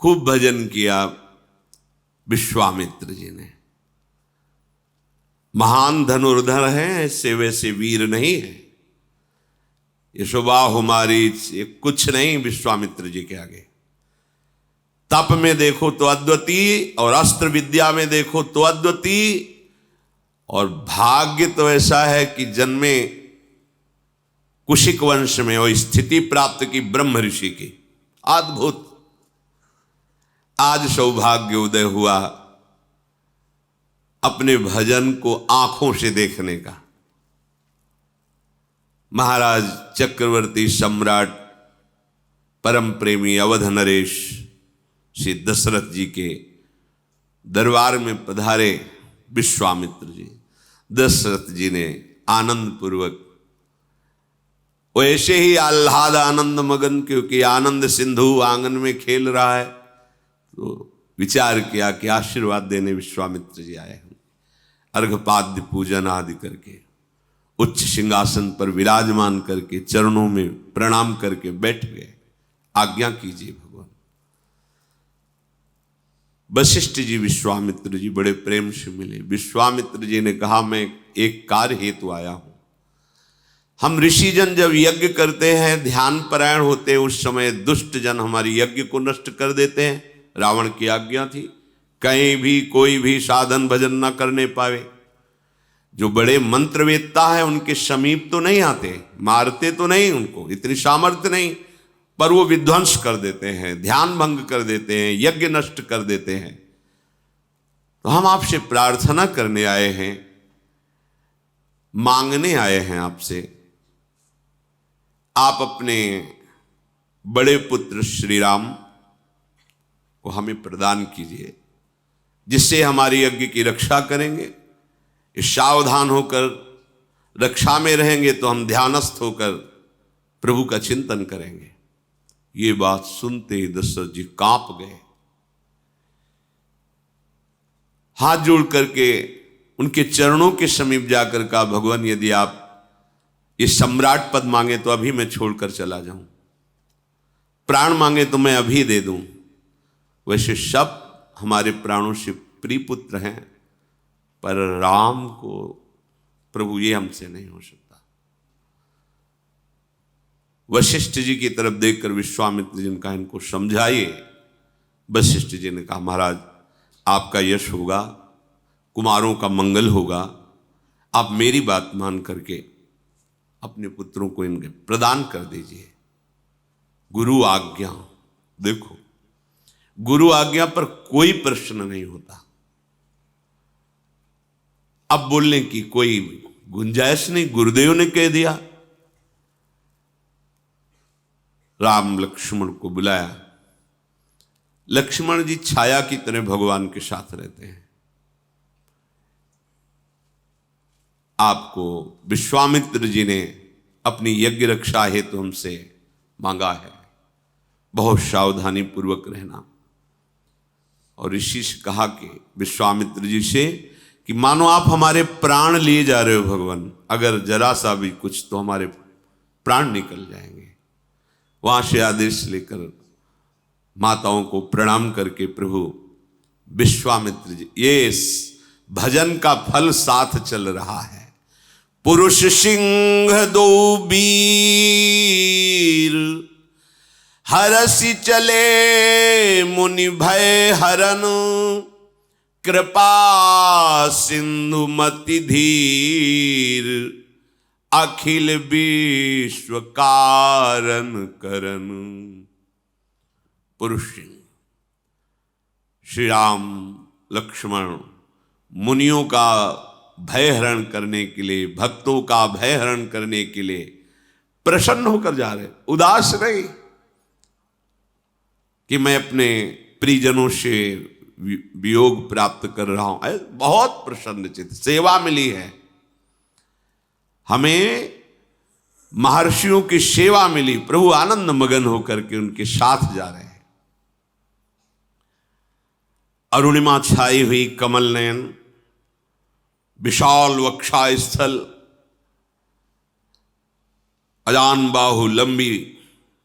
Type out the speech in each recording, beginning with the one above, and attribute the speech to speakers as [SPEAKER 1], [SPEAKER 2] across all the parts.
[SPEAKER 1] खूब भजन किया विश्वामित्र जी ने। महान धनुर्धर हैं, ऐसे वैसे वीर नहीं है। यशोबा हमारी ये कुछ नहीं विश्वामित्र जी के आगे। तप में देखो तो अद्वितीय, और अस्त्र विद्या में देखो तो अद्वितीय, और भाग्य तो ऐसा है कि जन्मे कुशिक वंश में और स्थिति प्राप्त की ब्रह्म ऋषि की। अद्भुत। आज सौभाग्य उदय हुआ अपने भजन को आंखों से देखने का। महाराज चक्रवर्ती सम्राट परम प्रेमी अवध नरेश श्री दशरथ जी के दरबार में पधारे विश्वामित्र जी। दशरथ जी ने आनंद पूर्वक, वैसे ही आह्लाद आनंद मगन, क्योंकि आनंद सिंधु आंगन में खेल रहा है, तो विचार किया कि आशीर्वाद देने विश्वामित्र जी आए हैं। अर्घपाद्य पूजन आदि करके उच्च सिंहासन पर विराजमान करके चरणों में प्रणाम करके बैठ गए। आज्ञा कीजिए भगवान। वशिष्ठ जी विश्वामित्र जी बड़े प्रेम से मिले। विश्वामित्र जी ने कहा, मैं एक कार्य हेतु आया हूं। हम ऋषिजन जब यज्ञ करते हैं, ध्यान परायण होते हैं, उस समय दुष्ट जन हमारी यज्ञ को नष्ट कर देते हैं। रावण की आज्ञा थी कहीं भी कोई भी साधन भजन न करने पावे। जो बड़े मंत्रवेत्ता है उनके समीप तो नहीं आते, मारते तो नहीं, उनको इतनी सामर्थ्य नहीं, पर वो विध्वंस कर देते हैं, ध्यान भंग कर देते हैं, यज्ञ नष्ट कर देते हैं। तो हम आपसे प्रार्थना करने आए हैं, मांगने आए हैं आपसे, आप अपने बड़े पुत्र श्री राम को हमें प्रदान कीजिए, जिससे हमारी यज्ञ की रक्षा करेंगे। सावधान होकर रक्षा में रहेंगे तो हम ध्यानस्थ होकर प्रभु का चिंतन करेंगे। ये बात सुनते ही दशरथ जी कांप गए। हाथ जोड़ करके उनके चरणों के समीप जाकर कहा, भगवान यदि आप ये सम्राट पद मांगे तो अभी मैं छोड़कर चला जाऊं, प्राण मांगे तो मैं अभी दे दूं। वैसे सब हमारे प्राणों से प्रिय पुत्र हैं, पर राम को प्रभु ये हमसे नहीं हो सकता। वशिष्ठ जी की तरफ देखकर विश्वामित्र जी ने कहा, इनको समझाइए। वशिष्ठ जी ने कहा, महाराज आपका यश होगा, कुमारों का मंगल होगा, आप मेरी बात मान करके अपने पुत्रों को इनके प्रदान कर दीजिए। गुरु आज्ञा, देखो गुरु आज्ञा पर कोई प्रश्न नहीं होता। अब बोलने की कोई गुंजाइश नहीं, गुरुदेव ने कह दिया। राम लक्ष्मण को बुलाया। लक्ष्मण जी छाया की तरह भगवान के साथ रहते हैं। आपको विश्वामित्र जी ने अपनी यज्ञ रक्षा हेतु हमसे मांगा है, बहुत सावधानी पूर्वक रहना। और ऋषि से कहा कि विश्वामित्र जी से कि मानो आप हमारे प्राण लिए जा रहे हो भगवान, अगर जरा सा भी कुछ तो हमारे प्राण निकल जाएंगे। वहां से आदेश लेकर माताओं को प्रणाम करके प्रभु विश्वामित्र जी, ये भजन का फल साथ चल रहा है। पुरुष सिंह दो वीर, हरसि चले मुनि भय हरन, कृपा सिंधु मति धीर, अखिल विश्व कारण करन। पुरुष सिंह श्री राम लक्ष्मण मुनियों का भय हरण करने के लिए, भक्तों का भय हरण करने के लिए प्रसन्न होकर जा रहे, उदास नहीं कि मैं अपने परिजनों से वियोग प्राप्त कर रहा हूं। बहुत प्रसन्नचित सेवा मिली है हमें, महर्षियों की सेवा मिली। प्रभु आनंद मगन होकर के उनके साथ जा रहे हैं। अरुणिमा छाई हुई कमल नयन, विशाल वक्षा स्थल, अजान बाहु लंबी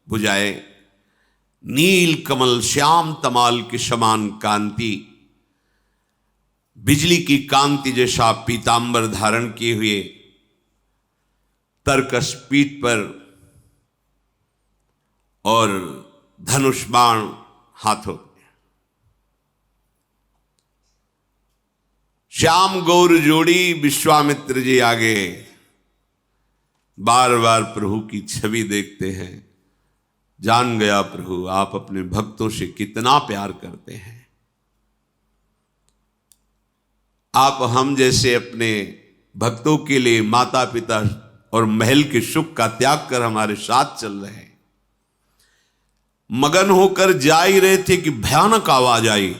[SPEAKER 1] भुजाएं, नील कमल श्याम तमाल के समान कांति, बिजली की कांति जैसा पीतांबर धारण किए हुए, तरकस पीठ पर और धनुष बाण हाथों। श्याम गौर जोड़ी विश्वामित्र जी आगे बार बार प्रभु की छवि देखते हैं। जान गया प्रभु आप अपने भक्तों से कितना प्यार करते हैं। आप हम जैसे अपने भक्तों के लिए माता पिता और महल के सुख का त्याग कर हमारे साथ चल रहे हैं। मगन होकर जा ही रहे थे कि भयानक आवाज आई।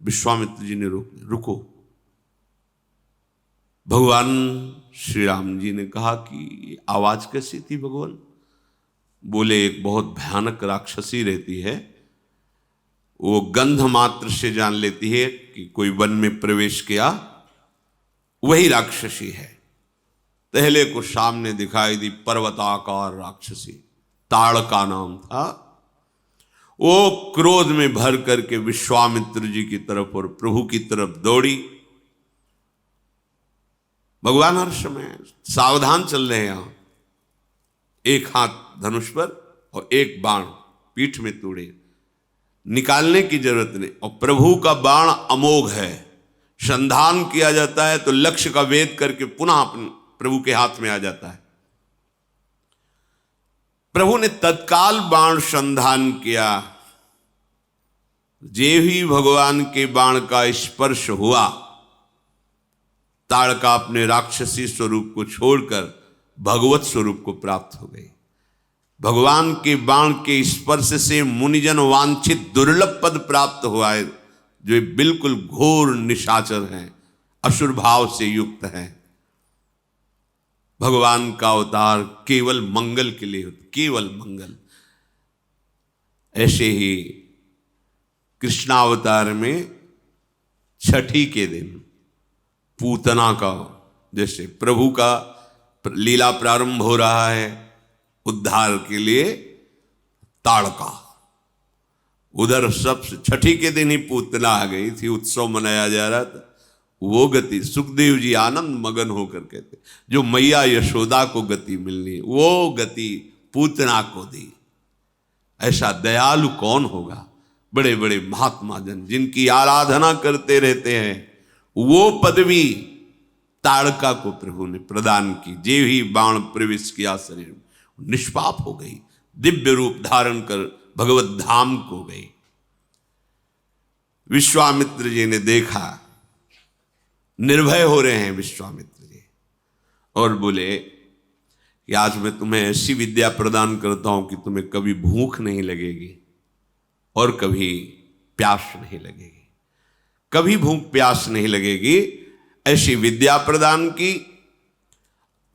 [SPEAKER 1] विश्वामित्र जी ने रुको। भगवान श्री राम जी ने कहा कि आवाज कैसी थी भगवान? बोले एक बहुत भयानक राक्षसी रहती है, वो गंध मात्र से जान लेती है कि कोई वन में प्रवेश किया, वही राक्षसी है। पहले को सामने दिखाई दी पर्वताकार राक्षसी, ताड़का नाम था। वो क्रोध में भर करके विश्वामित्र जी की तरफ और प्रभु की तरफ दौड़ी। भगवान हर समय सावधान चल रहे हैं। यहां एक हाथ धनुष पर और एक बाण पीठ में तोड़े, निकालने की जरूरत नहीं। और प्रभु का बाण अमोघ है, संधान किया जाता है तो लक्ष्य का भेद करके पुनः प्रभु के हाथ में आ जाता है। प्रभु ने तत्काल बाण संधान किया। जे ही भगवान के बाण का स्पर्श हुआ, ताड़का अपने राक्षसी स्वरूप को छोड़कर भगवत स्वरूप को प्राप्त हो गई। भगवान के बाण के स्पर्श से मुनिजन वांछित दुर्लभ पद प्राप्त हुआ है, जो बिल्कुल घोर निशाचर हैं, असुर भाव से युक्त हैं। भगवान का अवतार केवल मंगल के लिए होता, केवल मंगल। ऐसे ही कृष्णावतार में छठी के दिन पूतना का, जैसे प्रभु का लीला प्रारंभ हो रहा है उद्धार के लिए, ताड़का, उधर सबसे छठी के दिन ही पूतना आ गई थी, उत्सव मनाया जा रहा था। वो गति सुखदेव जी आनंद मगन होकर कहते, जो मैया यशोदा को गति मिलनी वो गति पूतना को दी। ऐसा दयालु कौन होगा? बड़े बड़े महात्मा जन जिनकी आराधना करते रहते हैं, वो पदवी ताड़का को प्रभु ने प्रदान की। जे ही बाण प्रवेश किया शरीर में, निष्पाप हो गई, दिव्य रूप धारण कर भगवत धाम को गई। विश्वामित्र जी ने देखा, निर्भय हो रहे हैं विश्वामित्र जी, और बोले कि आज मैं तुम्हें ऐसी विद्या प्रदान करता हूं कि तुम्हें कभी भूख नहीं लगेगी और कभी प्यास नहीं लगेगी। कभी भूख प्यास नहीं लगेगी, ऐसी विद्या प्रदान की।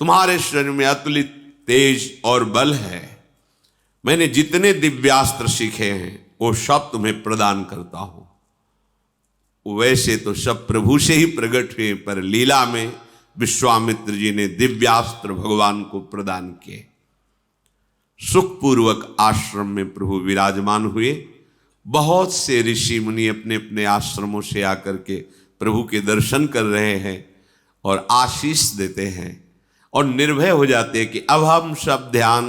[SPEAKER 1] तुम्हारे शरीर में अतुलित तेज और बल है। मैंने जितने दिव्यास्त्र सीखे हैं वो सब तुम्हें प्रदान करता हूं। वैसे तो सब प्रभु से ही प्रकट हुए, पर लीला में विश्वामित्र जी ने दिव्यास्त्र भगवान को प्रदान किए। सुखपूर्वक आश्रम में प्रभु विराजमान हुए। बहुत से ऋषि मुनि अपने अपने आश्रमों से आकर के प्रभु के दर्शन कर रहे हैं और आशीष देते हैं और निर्भय हो जाते हैं कि अब हम सब ध्यान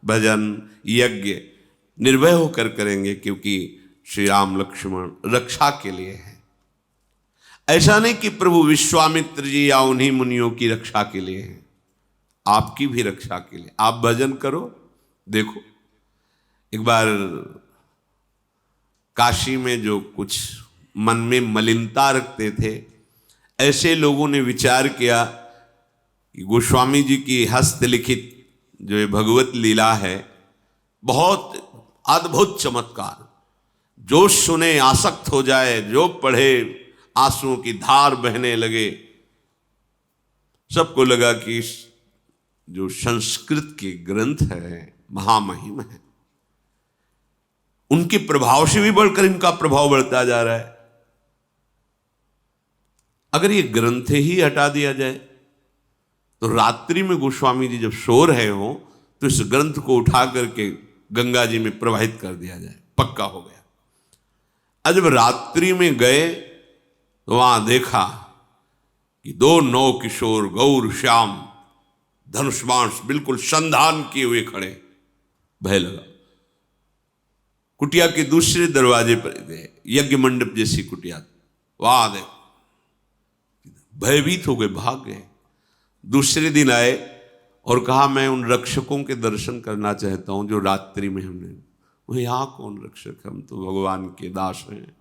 [SPEAKER 1] भजन यज्ञ निर्भय होकर करेंगे, क्योंकि श्री राम लक्ष्मण रक्षा के लिए है। ऐसा नहीं कि प्रभु विश्वामित्र जी या उन्हीं मुनियों की रक्षा के लिए हैं, आपकी भी रक्षा के लिए। आप भजन करो। देखो, एक बार काशी में जो कुछ मन में मलिनता रखते थे, ऐसे लोगों ने विचार किया कि गोस्वामी जी की हस्तलिखित जो ये भगवत लीला है, बहुत अद्भुत चमत्कार, जो सुने आसक्त हो जाए, जो पढ़े आंसुओं की धार बहने लगे। सबको लगा कि जो संस्कृत के ग्रंथ है महामहिम है, उनके प्रभाव से भी बढ़कर इनका प्रभाव बढ़ता जा रहा है। अगर ये ग्रंथ ही हटा दिया जाए तो रात्रि में गोस्वामी जी जब सो रहे हो तो इस ग्रंथ को उठा करके गंगा जी में प्रवाहित कर दिया जाए, पक्का हो गया। अब जब रात्रि में गए तो वहां देखा कि 2 नौ किशोर गौर श्याम धनुष बाण बिल्कुल संधान किए हुए खड़े। भय लगा। कुटिया के दूसरे दरवाजे पर गए, यज्ञ मंडप जैसी कुटिया, वहां देखो भयभीत हो गए, भाग गए। दूसरे दिन आए और कहा मैं उन रक्षकों के दर्शन करना चाहता हूं जो रात्रि में हमने। वो यहाँ कौन रक्षक, हम तो भगवान के दास हैं,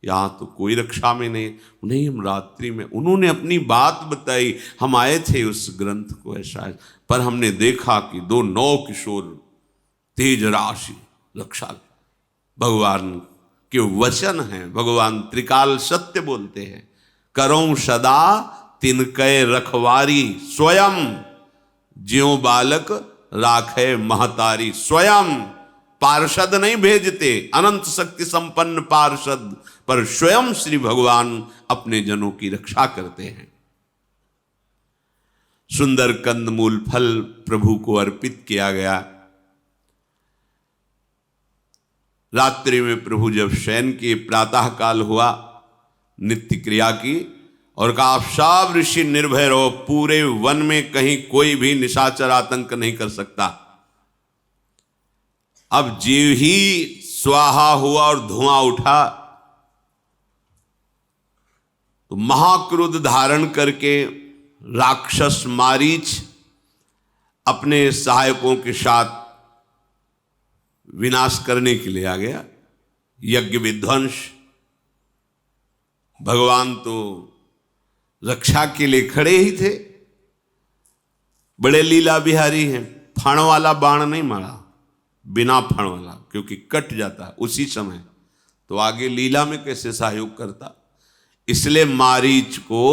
[SPEAKER 1] यहाँ तो कोई रक्षा में नहीं, हम रात्रि में। उन्होंने अपनी बात बताई, हम आए थे उस ग्रंथ को ऐसा, पर हमने देखा कि 2 नौ किशोर तेज राशि रक्षा। भगवान के वचन हैं, भगवान त्रिकाल सत्य बोलते हैं। करो सदा तिनके रखवारी, स्वयं ज्यों बालक राखे महतारी। स्वयं पार्षद नहीं भेजते, अनंत शक्ति संपन्न पार्षद, पर स्वयं श्री भगवान अपने जनों की रक्षा करते हैं। सुंदर कंदमूल फल प्रभु को अर्पित किया गया। रात्रि में प्रभु जब शयन किए, प्रातः काल हुआ नित्य क्रिया की और कहा आप सब ऋषि निर्भय रहो, पूरे वन में कहीं कोई भी निशाचर आतंक नहीं कर सकता। अब जीव ही स्वाहा हुआ और धुआं उठा तो महाक्रोध धारण करके राक्षस मारीच अपने सहायकों के साथ विनाश करने के लिए आ गया। यज्ञ विध्वंस। भगवान तो रक्षा के लिए खड़े ही थे, बड़े लीला बिहारी हैं। फण वाला बाण नहीं मारा, बिना फण वाला, क्योंकि कट जाता उसी समय, तो आगे लीला में कैसे सहयोग करता। इसलिए मारीच को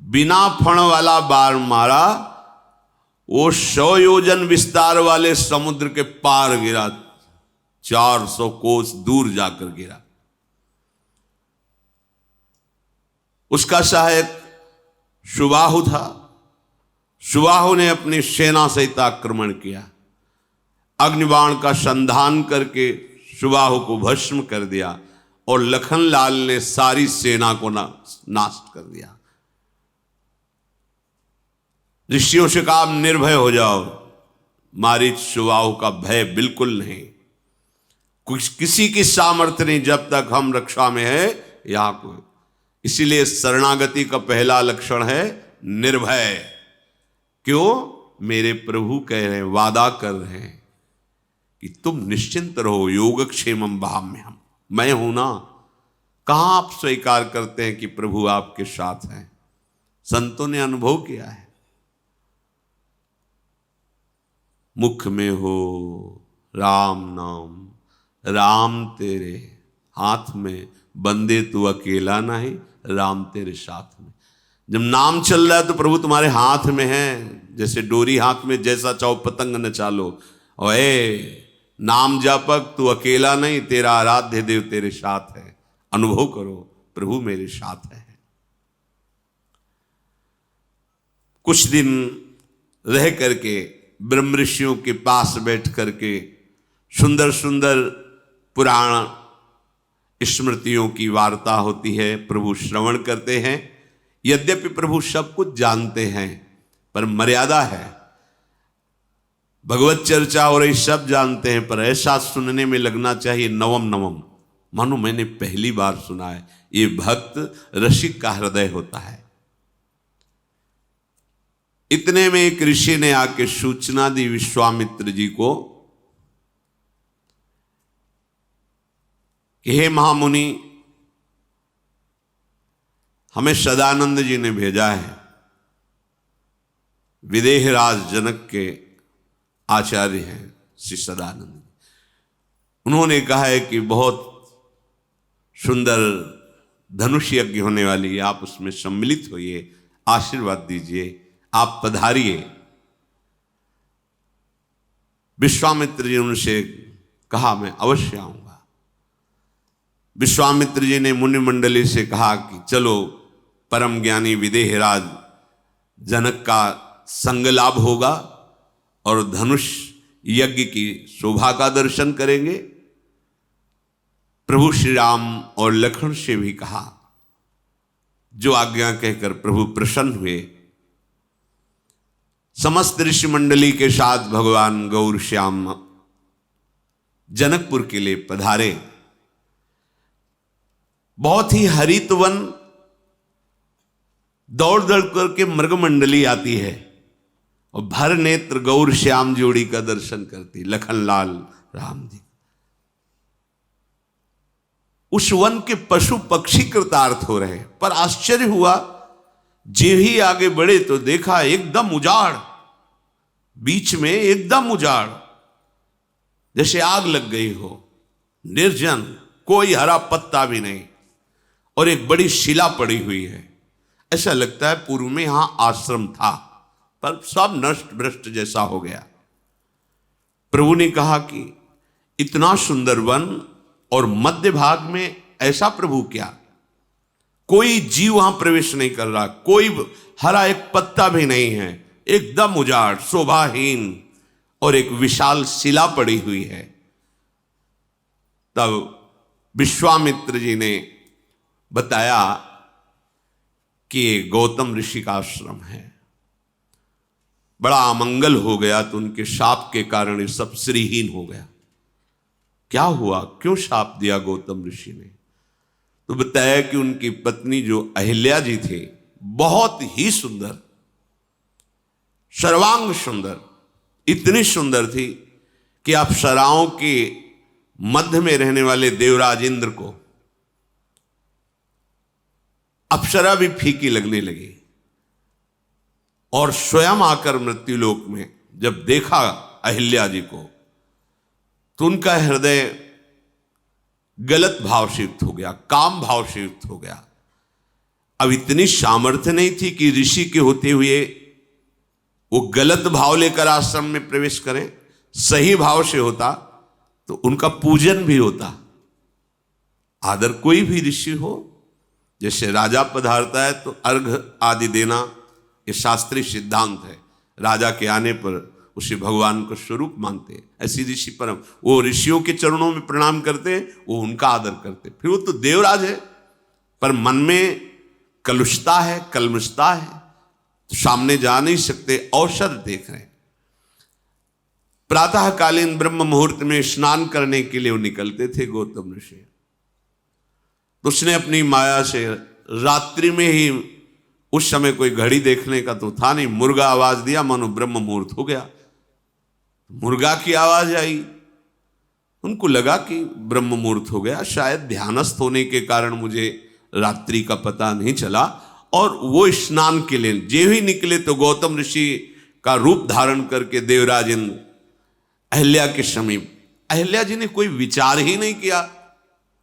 [SPEAKER 1] बिना फण वाला बाण मारा, वो 100 योजन विस्तार वाले समुद्र के पार गिरा, 400 कोस दूर जाकर गिरा। उसका सहायक सुबाहु था। सुबाहु ने अपनी सेना सहित आक्रमण किया, अग्निबाण का संधान करके सुबाहु को भस्म कर दिया और लखनलाल ने सारी सेना को नाश कर दिया। ऋषियों से कहा निर्भय हो जाओ, मारीच सुबाहु का भय बिल्कुल नहीं, कुछ किसी की सामर्थ्य नहीं जब तक हम रक्षा में है यहां कोई। इसीलिए शरणागति का पहला लक्षण है निर्भय। क्यों? मेरे प्रभु कह रहे हैं, वादा कर रहे हैं कि तुम निश्चिंत रहो, योगक्षेमम वहाम्यहम्, मैं हूं ना। कहां आप स्वीकार करते हैं कि प्रभु आपके साथ हैं? संतों ने अनुभव किया है। मुख में हो राम नाम, राम तेरे हाथ में, बंदे तू अकेला नहीं, राम तेरे साथ में। जब नाम चल रहा है तो प्रभु तुम्हारे हाथ में है। जैसे डोरी हाथ में, जैसा चाहो पतंग न चालो। और नाम जापक तू अकेला नहीं, तेरा आराध्य देव तेरे साथ है। अनुभव करो, प्रभु मेरे साथ है। कुछ दिन रह करके ब्रह्म ऋषियों के पास बैठ करके सुंदर सुंदर पुराण स्मृतियों की वार्ता होती है, प्रभु श्रवण करते हैं। यद्यपि प्रभु सब कुछ जानते हैं, पर मर्यादा है। भगवत चर्चा हो रही, सब जानते हैं, पर ऐसा सुनने में लगना चाहिए नवम नवम, मानो मैंने पहली बार सुना है। ये भक्त रसिक का हृदय होता है। इतने में एक ऋषि ने आके सूचना दी विश्वामित्र जी को कि हे महामुनि, हमें सदानंद जी ने भेजा है, विदेहराज जनक के आचार्य हैं श्री सदानंद। उन्होंने कहा है कि बहुत सुंदर धनुष यज्ञ होने वाली है, आप उसमें सम्मिलित होइए, आशीर्वाद दीजिए, आप पधारिए। विश्वामित्र जी उनसे कहा मैं अवश्य आऊंगा। विश्वामित्र जी ने मुनि मंडली से कहा कि चलो, परम ज्ञानी विदेहराज जनक का संग लाभ होगा और धनुष यज्ञ की शोभा का दर्शन करेंगे। प्रभु श्री राम और लक्ष्मण से भी कहा, जो आज्ञा कहकर प्रभु प्रसन्न हुए। समस्त ऋषि मंडली के साथ भगवान गौर श्याम जनकपुर के लिए पधारे। बहुत ही हरित वन, दौड़ दौड़ करके मृग मंडली आती है और भर नेत्र गौर श्याम जोड़ी का दर्शन करती, लखनलाल राम जी। उस वन के पशु पक्षी कृतार्थ हो रहे, पर आश्चर्य हुआ, जे ही आगे बढ़े तो देखा एकदम उजाड़, बीच में एकदम उजाड़, जैसे आग लग गई हो, निर्जन, कोई हरा पत्ता भी नहीं, और एक बड़ी शिला पड़ी हुई है। ऐसा लगता है पूर्व में यहां आश्रम था, पर सब नष्ट भ्रष्ट जैसा हो गया। प्रभु ने कहा कि इतना सुंदर वन और मध्य भाग में ऐसा प्रभु क्या, कोई जीव वहां प्रवेश नहीं कर रहा, कोई हरा एक पत्ता भी नहीं है, एकदम उजाड़, शोभाहीन, और एक विशाल शिला पड़ी हुई है। तब विश्वामित्र जी ने बताया कि ये गौतम ऋषि का आश्रम है। बड़ा अमंगल हो गया, तो उनके शाप के कारण ये सब श्रीहीन हो गया। क्या हुआ, क्यों शाप दिया गौतम ऋषि ने? तो बताया कि उनकी पत्नी जो अहिल्या जी थी, बहुत ही सुंदर, सर्वांग सुंदर, इतनी सुंदर थी कि अप्सराओं के मध्य में रहने वाले देवराज इंद्र को अप्सरा भी फीकी लगने लगी। और स्वयं आकर मृत्युलोक में जब देखा अहिल्या जी को, तो उनका हृदय गलत भाव से युक्त हो गया, काम भाव से युक्त हो गया। अब इतनी सामर्थ्य नहीं थी कि ऋषि के होते हुए वो गलत भाव लेकर आश्रम में प्रवेश करें। सही भाव से होता तो उनका पूजन भी होता। आदर कोई भी ऋषि हो, जैसे राजा पधारता है तो अर्घ आदि देना, ये शास्त्रीय सिद्धांत है। राजा के आने पर उसे भगवान को स्वरूप मानते हैं। ऐसी ऋषि परम, वो ऋषियों के चरणों में प्रणाम करते हैं, वो उनका आदर करते हैं। फिर वो तो देवराज है, पर मन में कलुषता है, कलमुषता है, तो सामने जा नहीं सकते, अवसर देख रहे हैं। प्रातःकालीन ब्रह्म मुहूर्त में स्नान करने के लिए वो निकलते थे गौतम ऋषि। तो उसने अपनी माया से रात्रि में ही, उस समय कोई घड़ी देखने का तो था नहीं, मुर्गा आवाज दिया, मानो ब्रह्म मुहूर्त हो गया। मुर्गा की आवाज आई, उनको लगा कि ब्रह्म मुहूर्त हो गया, शायद ध्यानस्थ होने के कारण मुझे रात्रि का पता नहीं चला। और वो स्नान के लिए जे ही निकले तो गौतम ऋषि का रूप धारण करके देवराज इंद्र अहिल्या के समीप। अहिल्या जी ने कोई विचार ही नहीं किया,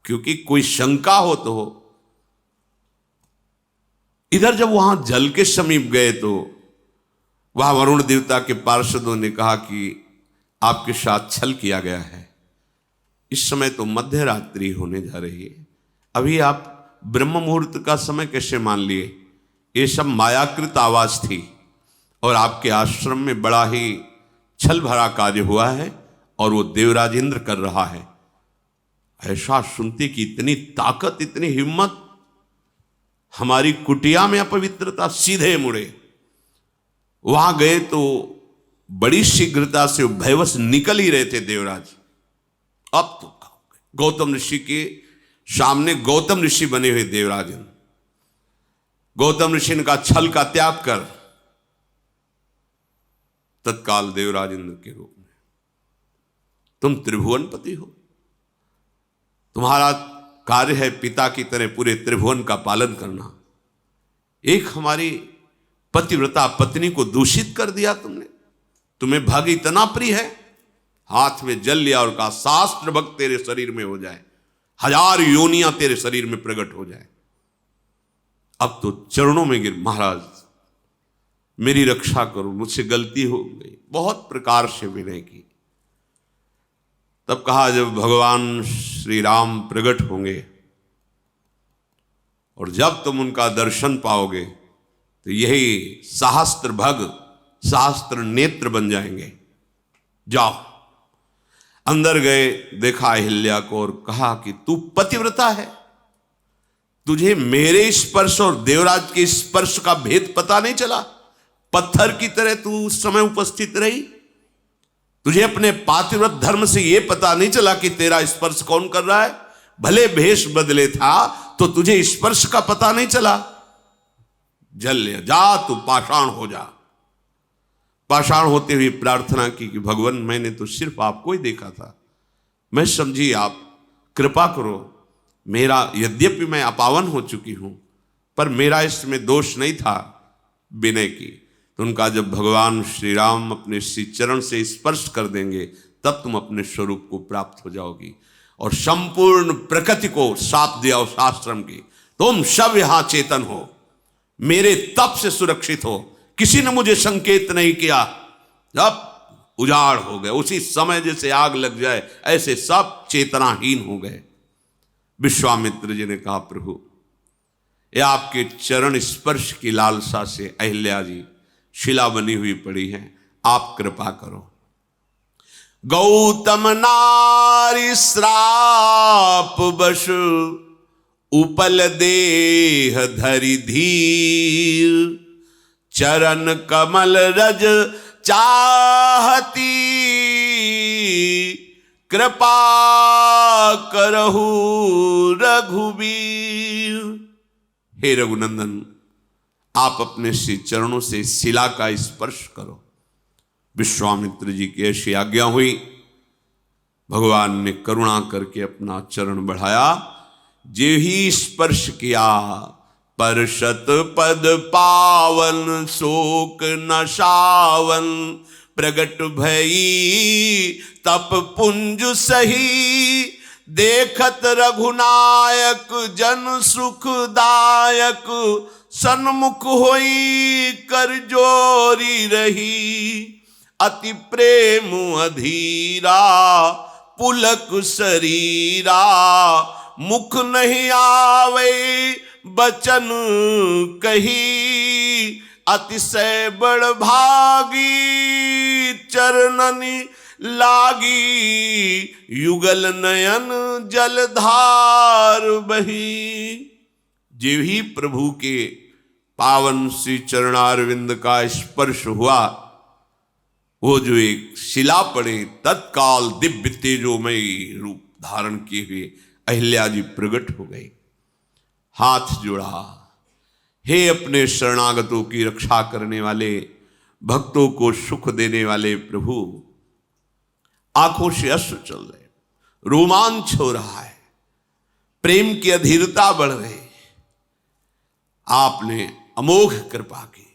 [SPEAKER 1] क्योंकि कोई शंका हो तो हो। इधर जब वहां जल के समीप गए तो वहां वरुण देवता के पार्षदों ने कहा कि आपके साथ छल किया गया है। इस समय तो मध्य रात्रि होने जा रही है, अभी आप ब्रह्म मुहूर्त का समय कैसे मान लिए? ये सब मायाकृत आवाज थी, और आपके आश्रम में बड़ा ही छल भरा कार्य हुआ है, और वो देवराज इंद्र कर रहा है। ऐसा सुनते कि इतनी ताकत, इतनी हिम्मत, हमारी कुटिया में अपवित्रता, सीधे मुड़े। वहां गए तो बड़ी शीघ्रता से भयवश निकल ही रहे थे देवराज। अब तो गौतम ऋषि के सामने गौतम ऋषि बने हुए देवराज इंद्र। गौतम ऋषि ने कहा, छल का त्याग कर। तत्काल देवराज इंद्र के रूप में, तुम त्रिभुवनपति हो, तुम्हारा कार्य है पिता की तरह पूरे त्रिभुवन का पालन करना। एक हमारी पतिव्रता पत्नी को दूषित कर दिया तुमने, तुम्हें भग इतना प्रिय है। हाथ में जल लिया और कहा, शास्त्र भक्त तेरे शरीर में हो जाए, 1000 योनियां तेरे शरीर में प्रकट हो जाए। अब तो चरणों में गिर, महाराज मेरी रक्षा करो, मुझसे गलती हो गई। बहुत प्रकार से विनय की। तब कहा, जब भगवान श्री राम प्रकट होंगे और जब तुम उनका दर्शन पाओगे तो यही सहस्त्र भग, सहस्त्र नेत्र बन जाएंगे। जाओ अंदर गए, देखा अहिल्या को और कहा कि तू पतिव्रता है, तुझे मेरे स्पर्श और देवराज के स्पर्श का भेद पता नहीं चला? पत्थर की तरह तू उस समय उपस्थित रही, तुझे अपने पातिव्रत धर्म से यह पता नहीं चला कि तेरा स्पर्श कौन कर रहा है? भले भेष बदले था तो तुझे स्पर्श का पता नहीं चला? जल जा, तू पाषाण हो जा। पाषाण होते हुए प्रार्थना की कि भगवान, मैंने तो सिर्फ आपको ही देखा था, मैं समझी आप कृपा करो, मेरा यद्यपि मैं अपावन हो चुकी हूं पर मेरा इसमें दोष नहीं था। विनय की तो उनका जब भगवान श्री राम अपने श्री चरण से स्पर्श कर देंगे तब तुम अपने स्वरूप को प्राप्त हो जाओगी। और संपूर्ण प्रकृति को साप दिया उस आश्रम की, तुम सब यहां चेतन हो, मेरे तप से सुरक्षित हो, किसी ने मुझे संकेत नहीं किया। जब उजाड़ हो गए, उसी समय जैसे आग लग जाए ऐसे सब चेतनाहीन हो गए। विश्वामित्र जी ने कहा, प्रभु ये आपके चरण स्पर्श की लालसा से अहिल्या जी शिला बनी हुई पड़ी है, आप कृपा करो। गौतम नारी श्राप बश उपल देह धरि धीर, चरण कमल रज चाहती, कृपा करहु रघुबीर। हे रघुनंदन, आप अपने श्री चरणों से शिला का स्पर्श करो। विश्वामित्र जी की ऐसी आज्ञा हुई। भगवान ने करुणा करके अपना चरण बढ़ाया, जे ही स्पर्श किया परशत पद पावन, शोक नशावन, प्रगट भई तप पुंज सही, देखत रघुनायक जन सुखदायक, सन्मुख होई कर जोरी रही, अति प्रेम अधीरा पुलक शरीरा, मुख नहीं आवे बचन कही, अतिशय बड़ भागी चरणनि लागी, युगल नयन जलधार बही। जे ही प्रभु के पावन श्री चरणारविंद का स्पर्श हुआ, वो जो एक शिला पड़े, तत्काल दिव्य तेजोमयी रूप धारण किए हुए अहिल्या जी प्रकट हो गई। हाथ जोड़ा, हे अपने शरणागतों की रक्षा करने वाले, भक्तों को सुख देने वाले प्रभु। आंखों से अश्रु चल रहे, रोमांच हो रहा है, प्रेम की अधीरता बढ़ रही। आपने अमोघ कृपा की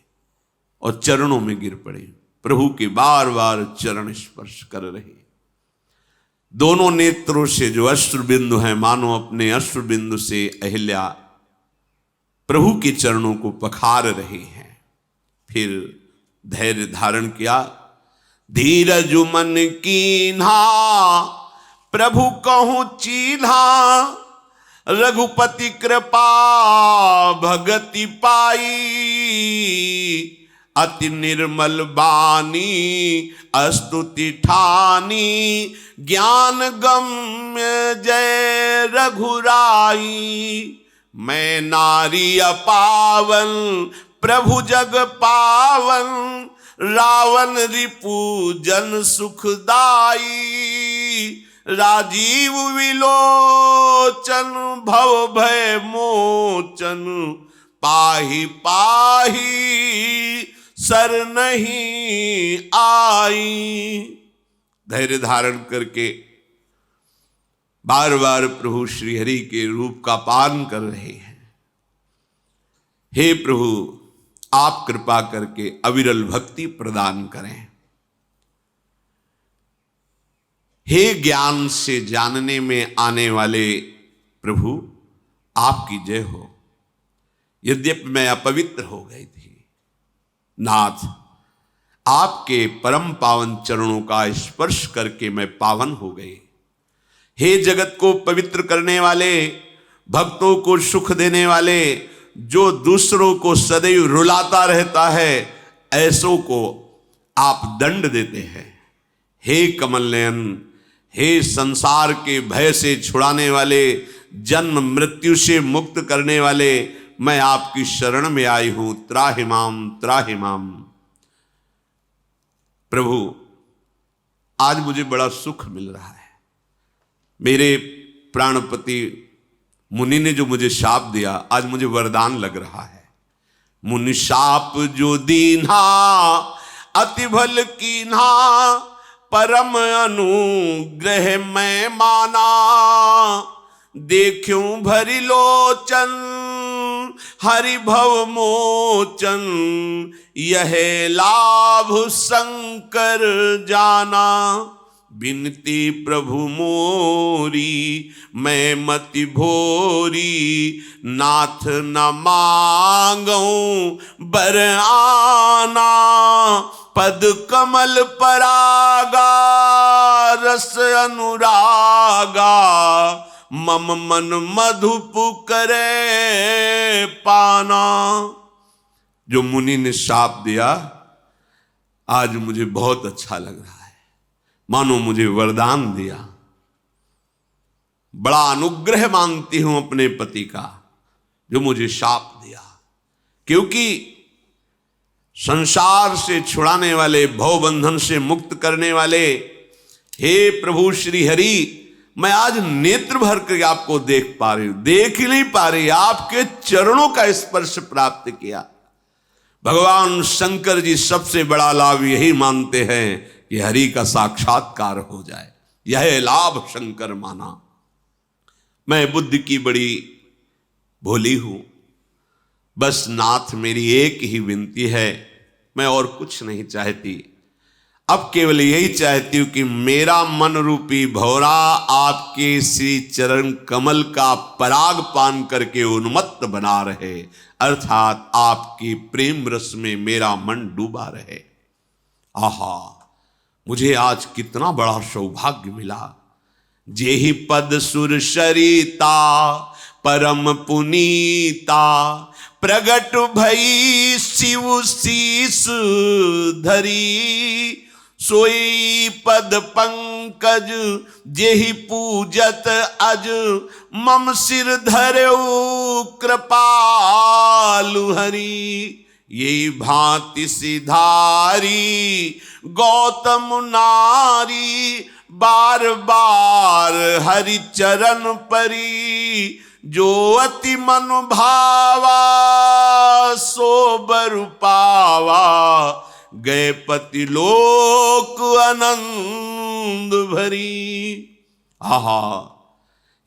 [SPEAKER 1] और चरणों में गिर पड़े। प्रभु के बार बार चरण स्पर्श कर रहे। दोनों नेत्रों से जो अश्रु बिंदु हैं, मानो अपने अश्रु बिंदु से अहिल्या प्रभु के चरणों को पखार रहे हैं। फिर धैर्य धारण किया, धीरज मन कीन्हा, प्रभु कहूं चीन्हा, रघुपति कृपा भगति पाई, अति निर्मल बानी स्तुति ठानी, ज्ञान गम्य जय रघुराई, मैं नारी अपावन प्रभु जग पावन, रावण रिपु जन सुखदाई, राजीव विलोचन भव भय मोचन, पाहि पाहि सर नहीं आई। धैर्य धारण करके बार बार प्रभु श्रीहरि के रूप का पान कर रहे हैं। हे प्रभु, आप कृपा करके अविरल भक्ति प्रदान करें। हे ज्ञान से जानने में आने वाले प्रभु, आपकी जय हो। यद्यपि मैं अपवित्र हो गई थी, नाथ आपके परम पावन चरणों का स्पर्श करके मैं पावन हो गई। हे जगत को पवित्र करने वाले, भक्तों को सुख देने वाले, जो दूसरों को सदैव रुलाता रहता है, ऐसों को आप दंड देते हैं। हे कमल नयन, हे संसार के भय से छुड़ाने वाले, जन्म मृत्यु से मुक्त करने वाले, मैं आपकी शरण में आई हूं, त्राहि माम त्राहि माम। प्रभु आज मुझे बड़ा सुख मिल रहा है। मेरे प्राणपति मुनि ने जो मुझे शाप दिया, आज मुझे वरदान लग रहा है। मुनि शाप जो दीन्हा अति भल कीन्हा, परम अनुग्रह मैं माना। देखूं भरी लोचन हरि भव मोचन, यह लाभ शंकर जाना। बिनती प्रभु मोरी मैं मति भोरी, नाथ न मांगूं बर आना। पद कमल परागा रस अनुरागा, मम मन मधुप करे पाना। जो मुनि ने शाप दिया, आज मुझे बहुत अच्छा लग रहा है, मानो मुझे वरदान दिया। बड़ा अनुग्रह मानती हूं अपने पति का जो मुझे शाप दिया, क्योंकि संसार से छुड़ाने वाले, भवबंधन से मुक्त करने वाले, हे प्रभु श्री हरि, मैं आज नेत्र भर कर आपको देख पा रही हूं, देख ही नहीं पा रही, आपके चरणों का स्पर्श प्राप्त किया। भगवान शंकर जी सबसे बड़ा लाभ यही मानते हैं कि हरि का साक्षात्कार हो जाए, यह लाभ शंकर माना। मैं बुद्धि की बड़ी भोली हूं, बस नाथ मेरी एक ही विनती है, मैं और कुछ नहीं चाहती। अब केवल यही चाहती हूं कि मेरा मन रूपी भौरा आपके श्री चरण कमल का पराग पान करके उन्मत्त बना रहे, अर्थात आपकी प्रेम रस में मेरा मन डूबा रहे। आहा, मुझे आज कितना बड़ा सौभाग्य मिला। जेहि पद सुर सरिता परम पुनीता, प्रगट भई शिव शीस धरी। सोई पद पंकज जेहि पूजत अज, मम सिर धरऊ कृपालु हरि। यही भांति सिधारी गौतम नारी, बार बार हरि चरण परी। जो अति मन भावा सो बर पावा, गए पति लोक आनंद भरी। आहा,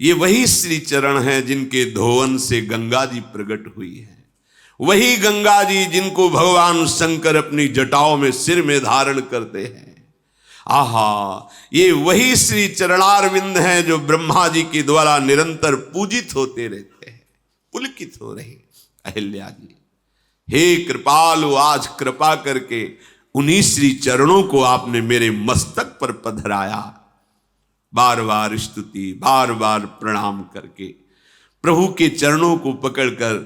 [SPEAKER 1] ये वही श्री चरण हैं जिनके धोवन से गंगा जी प्रकट हुई है, वही गंगा जी जिनको भगवान शंकर अपनी जटाओं में सिर में धारण करते हैं। आहा, ये वही श्री चरणारविंद हैं जो ब्रह्मा जी के द्वारा निरंतर पूजित होते रहते हैं। पुलकित हो रही अहिल्या जी, हे कृपालु, आज कृपा करके उन्हीं श्री चरणों को आपने मेरे मस्तक पर पधराया। बार बार स्तुति, बार बार प्रणाम करके प्रभु के चरणों को पकड़कर,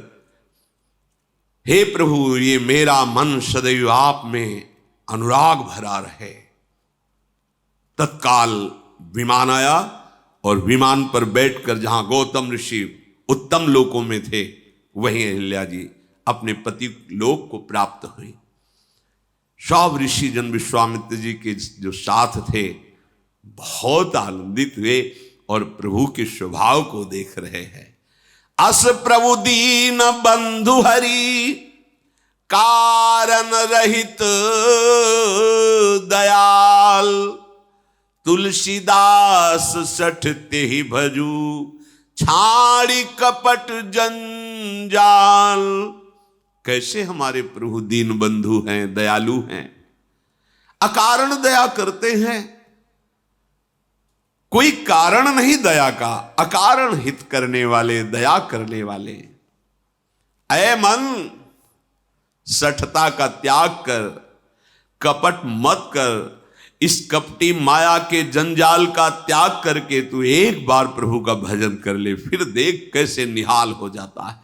[SPEAKER 1] हे प्रभु, ये मेरा मन सदैव आप में अनुराग भरा रहे। तत्काल विमान आया और विमान पर बैठकर जहां गौतम ऋषि उत्तम लोकों में थे, वहीं अहिल्या जी अपने पति लोक को प्राप्त हुई। सब ऋषि जन विश्वामित्र जी के जो साथ थे बहुत आनंदित हुए और प्रभु के स्वभाव को देख रहे हैं। अस प्रभु दीन बंधु हरि, कारण रहित दयाल। तुलसीदास सठ तेहि भजू, छाड़ी कपट जंजाल। कैसे हमारे प्रभु दीन बंधु हैं, दयालु हैं, अकारण दया करते हैं। कोई कारण नहीं दया का, अकारण हित करने वाले, दया करने वाले। ऐ मन, सठता का त्याग कर, कपट मत कर। इस कपटी माया के जंजाल का त्याग करके तू एक बार प्रभु का भजन कर ले, फिर देख कैसे निहाल हो जाता है।